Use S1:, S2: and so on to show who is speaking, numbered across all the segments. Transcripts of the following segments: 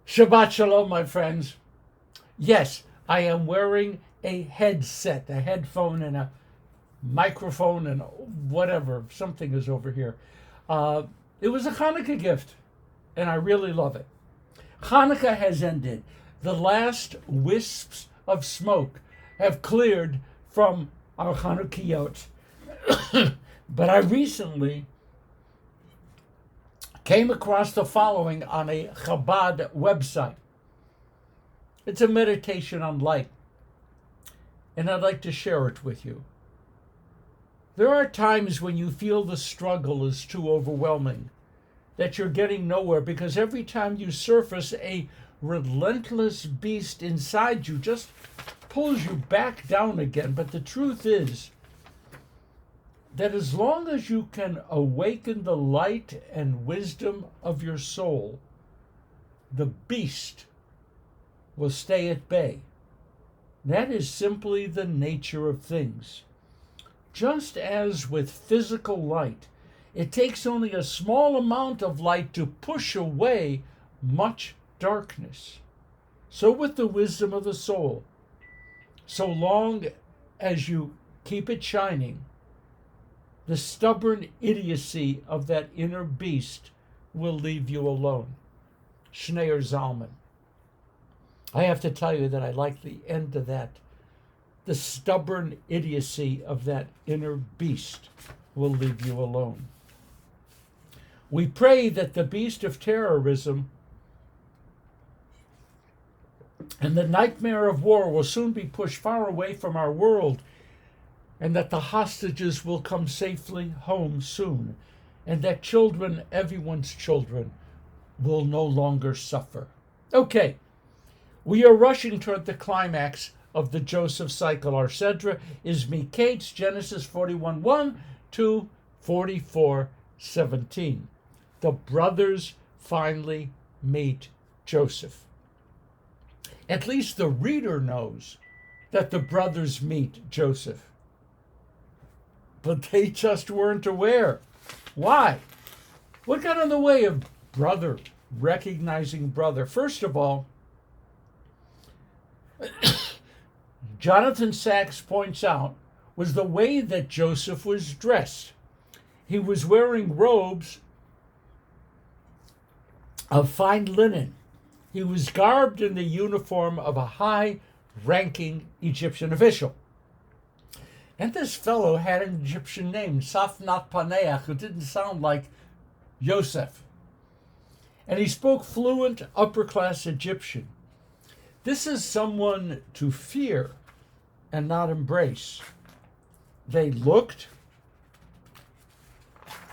S1: Shabbat Shalom, my friends. Yes, I am wearing a headset, a headphone, and a microphone, and whatever. Something is over here. It was a Chanukah gift, and I really love it. Chanukah has ended. The last wisps of smoke have cleared from our Chanukiot. But I recently came across the following on a Chabad website. It's a meditation on light, and I'd like to share it with you. There are times when you feel the struggle is too overwhelming, that you're getting nowhere, because every time you surface, a relentless beast inside you just pulls you back down again. But the truth is that as long as you can awaken the light and wisdom of your soul, the beast will stay at bay. That is simply the nature of things. Just as with physical light, it takes only a small amount of light to push away much darkness. So with the wisdom of the soul, so long as you keep it shining, the stubborn idiocy of that inner beast will leave you alone. Schneur Zalman. I have to tell you that I like the end of that. The stubborn idiocy of that inner beast will leave you alone. We pray that the beast of terrorism and the nightmare of war will soon be pushed far away from our world, and that the hostages will come safely home soon, and that children, everyone's children, will no longer suffer. Okay, we are rushing toward the climax of the Joseph cycle. Our Sedra is MIKETZ, Genesis 41:1 to 44:17. The brothers finally meet Joseph. At least the reader knows that the brothers meet Joseph. But they just weren't aware. Why? What got in the way of brother recognizing brother? First of all, Jonathan Sacks points out, was the way that Joseph was dressed. He was wearing robes of fine linen. He was garbed in the uniform of a high-ranking Egyptian official. And this fellow had an Egyptian name, Safnat Paneach, who didn't sound like Yosef. And he spoke fluent upper-class Egyptian. This is someone to fear and not embrace. They looked,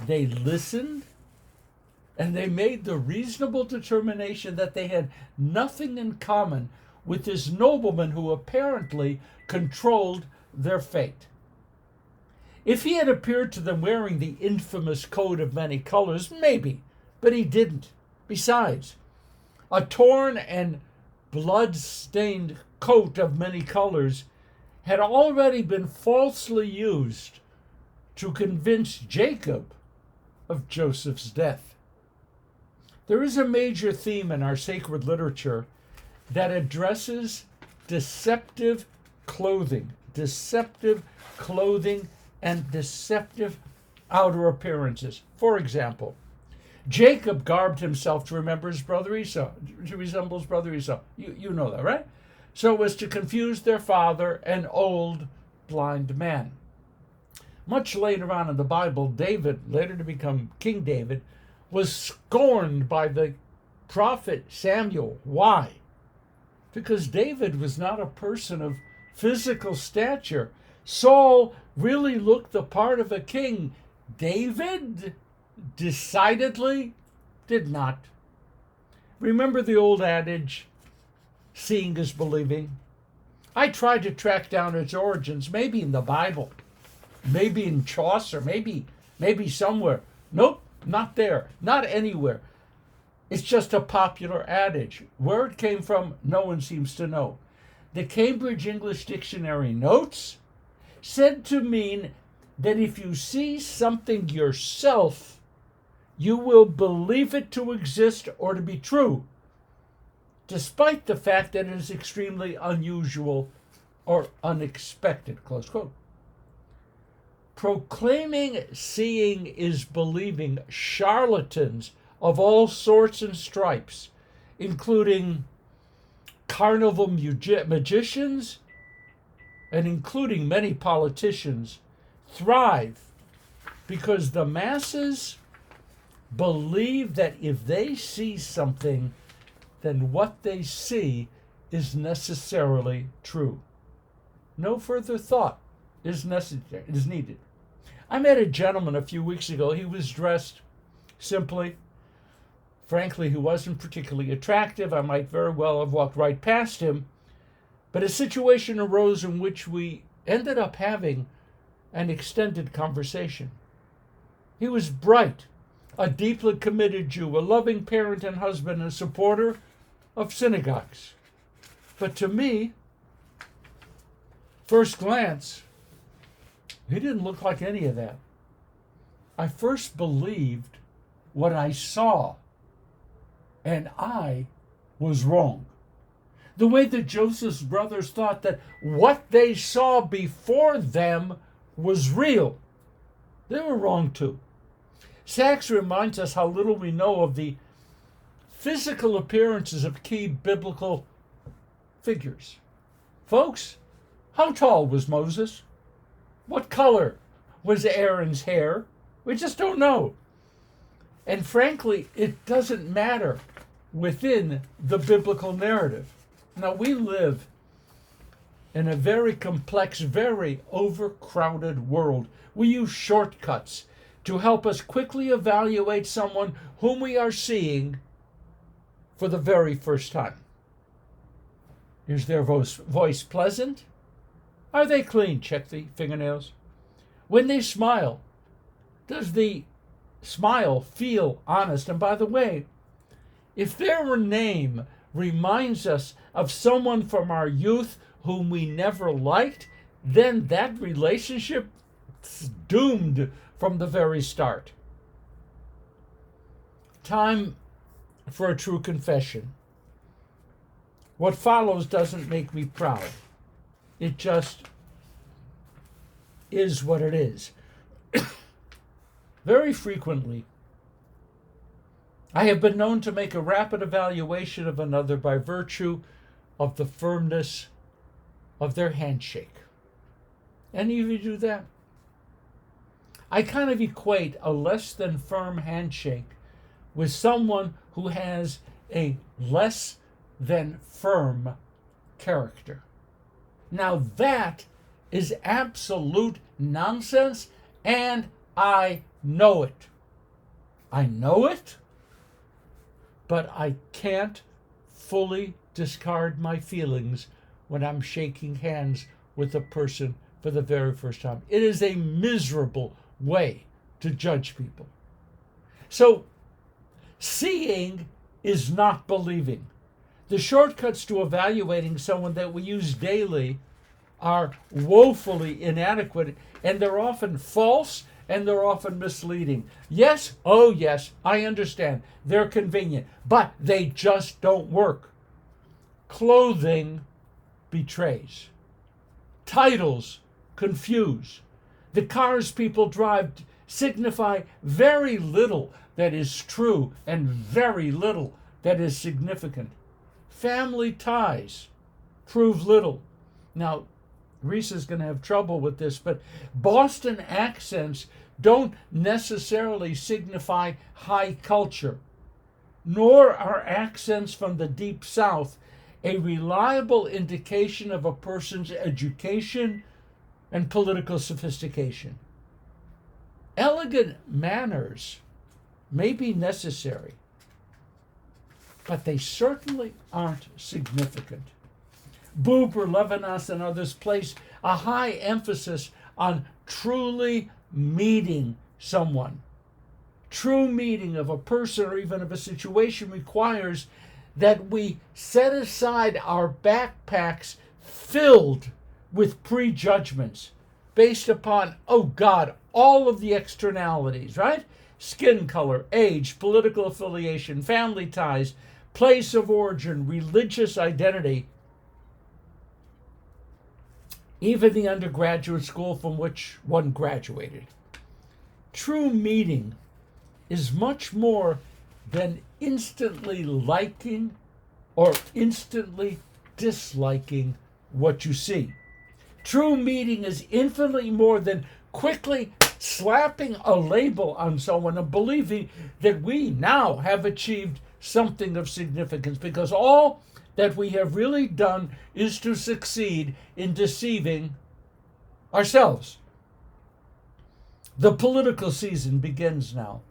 S1: they listened, and they made the reasonable determination that they had nothing in common with this nobleman who apparently controlled their fate. If he had appeared to them wearing the infamous coat of many colors, maybe, but he didn't. Besides, a torn and blood-stained coat of many colors had already been falsely used to convince Jacob of Joseph's death. There is a major theme in our sacred literature that addresses deceptive clothing and deceptive outer appearances. For example, Jacob garbed himself to resemble his brother Esau. You know that, right? So as to confuse their father, an old blind man. Much later on in the Bible, David, later to become King David, was scorned by the prophet Samuel. Why? Because David was not a person of physical stature. Saul really looked the part of a king. David decidedly did not. Remember the old adage, seeing is believing? I tried to track down its origins, maybe in the Bible, maybe in Chaucer, maybe somewhere. Nope, not there, not anywhere. It's just a popular adage. Where it came from, no one seems to know. The Cambridge English Dictionary notes said to mean that if you see something yourself, you will believe it to exist or to be true. despite the fact that it is extremely unusual or unexpected, close quote. Proclaiming seeing is believing charlatans of all sorts and stripes, including carnival magicians and including many politicians, thrive because the masses believe that if they see something, then what they see is necessarily true. No further thought is needed. I met a gentleman a few weeks ago. He was dressed simply. Frankly, he wasn't particularly attractive. I might very well have walked right past him. But a situation arose in which we ended up having an extended conversation. He was bright, a deeply committed Jew, a loving parent and husband, and a supporter of synagogues. But to me, first glance, he didn't look like any of that. I first believed what I saw, and I was wrong. The way that Joseph's brothers thought that what they saw before them was real, they were wrong too. Sachs reminds us how little we know of the physical appearances of key biblical figures. Folks, how tall was Moses? What color was Aaron's hair? We just don't know. And frankly, it doesn't matter within the biblical narrative. Now, we live in a very complex, very overcrowded world. We use shortcuts to help us quickly evaluate someone whom we are seeing for the very first time. Is their voice pleasant? Are they clean? Check the fingernails. When they smile, does the smile feel honest? And by the way, if their name reminds us of someone from our youth whom we never liked, then that relationship is doomed from the very start. Time for a true confession. What follows doesn't make me proud. It just is what it is. Very frequently, I have been known to make a rapid evaluation of another by virtue of the firmness of their handshake. Any of you do that? I kind of equate a less than firm handshake with someone who has a less than firm character. Now that is absolute nonsense, and I know it. I know it, but I can't fully discard my feelings when I'm shaking hands with a person for the very first time. It is a miserable way to judge people. So, seeing is not believing. The shortcuts to evaluating someone that we use daily are woefully inadequate, and they're often false, and they're often misleading. Yes, oh yes, I understand. They're convenient, but they just don't work. Clothing betrays. Titles confuse. The cars people drive signify very little that is true and very little that is significant. Family ties prove little. Now, Reese is going to have trouble with this, but Boston accents don't necessarily signify high culture, nor are accents from the Deep South a reliable indication of a person's education and political sophistication. Elegant manners may be necessary, but they certainly aren't significant. Buber, Levinas, and others place a high emphasis on truly meeting someone. True meeting of a person or even of a situation requires that we set aside our backpacks filled with prejudgments based upon, oh God, all of the externalities, right? Skin color, age, political affiliation, family ties, place of origin, religious identity, even the undergraduate school from which one graduated. True meaning is much more than instantly liking or instantly disliking what you see. True meaning is infinitely more than quickly slapping a label on someone and believing that we now have achieved something of significance, because all that we have really done is to succeed in deceiving ourselves. The political season begins now.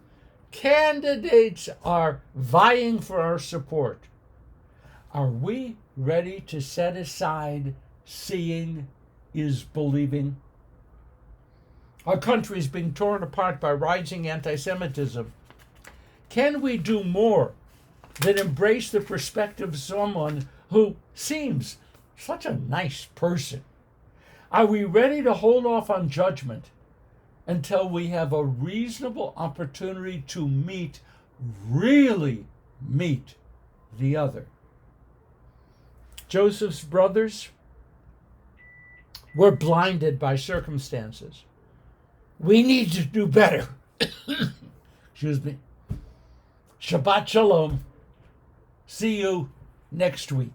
S1: Candidates are vying for our support. Are we ready to set aside seeing is believing? Our country is being torn apart by rising anti-Semitism. Can we do more than embrace the perspective of someone who seems such a nice person? Are we ready to hold off on judgment until we have a reasonable opportunity to really meet the other? Joseph's brothers were blinded by circumstances. We need to do better. Excuse me. Shabbat Shalom. See you next week.